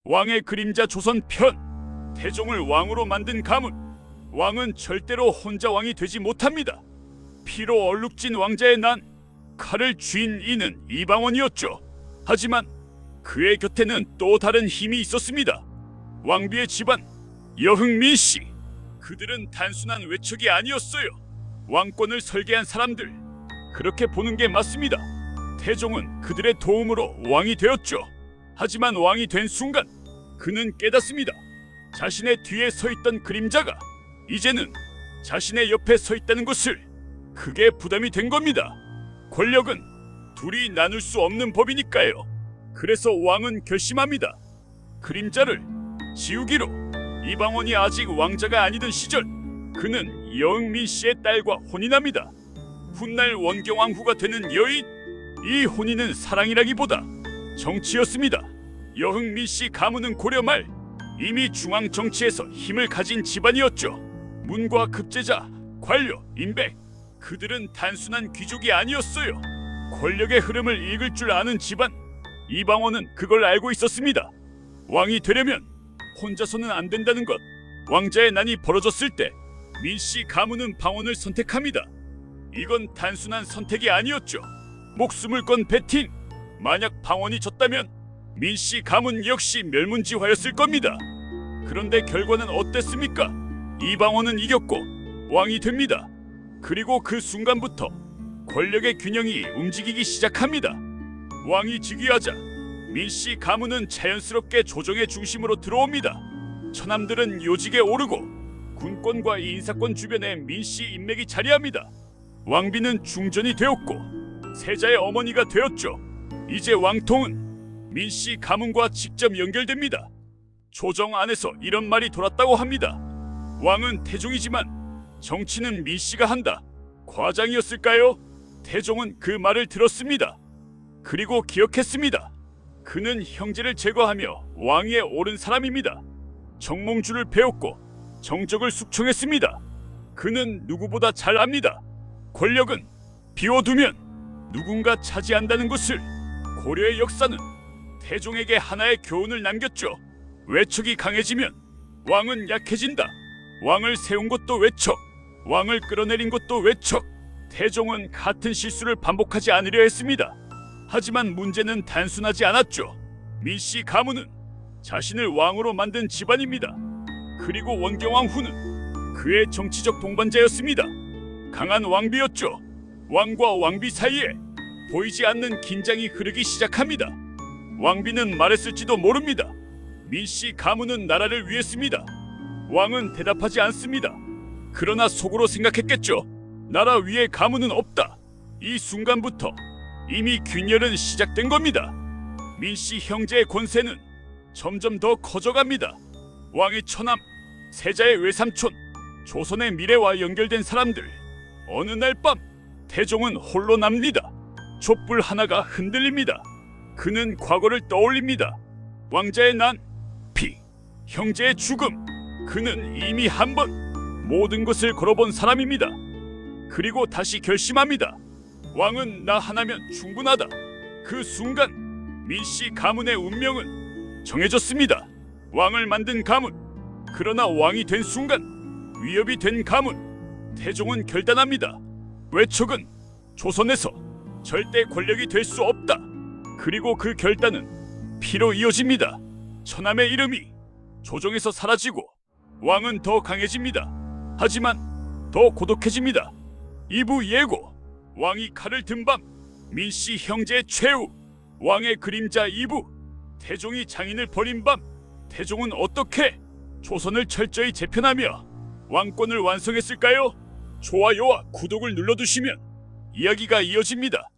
왕의 그림자 조선 편. 태종을 왕으로 만든 가문. 왕은 절대로 혼자 왕이 되지 못합니다. 피로 얼룩진 왕자의 난, 칼을 쥔 이는 이방원이었죠. 하지만 그의 곁에는 또 다른 힘이 있었습니다. 왕비의 집안, 여흥민 씨. 그들은 단순한 외척이 아니었어요. 왕권을 설계한 사람들. 그렇게 보는 게 맞습니다. 태종은 그들의 도움으로 왕이 되었죠. 하지만 왕이 된 순간 그는 깨닫습니다. 자신의 뒤에 서 있던 그림자가 이제는 자신의 옆에 서 있다는 것을. 그게 부담이 된 겁니다. 권력은 둘이 나눌 수 없는 법이니까요. 그래서 왕은 결심합니다. 그림자를 지우기로. 이방원이 아직 왕자가 아니던 시절 그는 여흥민 씨의 딸과 혼인합니다. 훗날 원경왕후가 되는 여인. 이 혼인은 사랑이라기보다 정치였습니다. 여흥민 씨 가문은 고려 말 이미 중앙 정치에서 힘을 가진 집안이었죠. 문과 급제자, 관료, 인백. 그들은 단순한 귀족이 아니었어요. 권력의 흐름을 읽을 줄 아는 집안. 이방원은 그걸 알고 있었습니다. 왕이 되려면 혼자서는 안 된다는 것. 왕자의 난이 벌어졌을 때 민씨 가문은 방언을 선택합니다. 이건 단순한 선택이 아니었죠. 목숨을 건 배팅. 만약 방언이 졌다면 민씨 가문 역시 멸문지화였을 겁니다. 그런데 결과는 어땠습니까? 이방원은 이겼고 왕이 됩니다. 그리고 그 순간부터 권력의 균형이 움직이기 시작합니다. 왕이 즉위하자 민씨 가문은 자연스럽게 조정의 중심으로 들어옵니다. 처남들은 요직에 오르고 군권과 인사권 주변에 민씨 인맥이 자리합니다. 왕비는 중전이 되었고 세자의 어머니가 되었죠. 이제 왕통은 민씨 가문과 직접 연결됩니다. 조정 안에서 이런 말이 돌았다고 합니다. 왕은 태종이지만 정치는 민씨가 한다. 과장이었을까요? 태종은 그 말을 들었습니다. 그리고 기억했습니다. 그는 형제를 제거하며 왕위에 오른 사람입니다. 정몽주를 배웠고 정적을 숙청했습니다. 그는 누구보다 잘 압니다. 권력은 비워두면 누군가 차지한다는 것을. 고려의 역사는 태종에게 하나의 교훈을 남겼죠. 외척이 강해지면 왕은 약해진다. 왕을 세운 것도 외척, 왕을 끌어내린 것도 외척. 태종은 같은 실수를 반복하지 않으려 했습니다. 하지만 문제는 단순하지 않았죠. 민씨 가문은 자신을 왕으로 만든 집안입니다. 그리고 원경왕후는 그의 정치적 동반자였습니다. 강한 왕비였죠. 왕과 왕비 사이에 보이지 않는 긴장이 흐르기 시작합니다. 왕비는 말했을지도 모릅니다. 민씨 가문은 나라를 위했습니다. 왕은 대답하지 않습니다. 그러나 속으로 생각했겠죠. 나라 위에 가문은 없다. 이 순간부터 이미 균열은 시작된 겁니다. 민씨 형제의 권세는 점점 더 커져갑니다. 왕의 처남, 세자의 외삼촌, 조선의 미래와 연결된 사람들. 어느 날 밤 태종은 홀로 남니다. 촛불 하나가 흔들립니다. 그는 과거를 떠올립니다. 왕자의 난, 피, 형제의 죽음. 그는 이미 한 번 모든 것을 걸어본 사람입니다. 그리고 다시 결심합니다. 왕은 나 하나면 충분하다. 그 순간 민씨 가문의 운명은 정해졌습니다. 왕을 만든 가문. 그러나 왕이 된 순간 위협이 된 가문. 태종은 결단합니다. 외척은 조선에서 절대 권력이 될 수 없다. 그리고 그 결단은 피로 이어집니다. 처남의 이름이 조정에서 사라지고 왕은 더 강해집니다. 하지만 더 고독해집니다. 이부 예고. 왕이 칼을 든 밤. 민씨 형제의 최후. 왕의 그림자 이부. 태종이 장인을 버린 밤. 태종은 어떻게 조선을 철저히 재편하며 왕권을 완성했을까요? 좋아요와 구독을 눌러두시면 이야기가 이어집니다.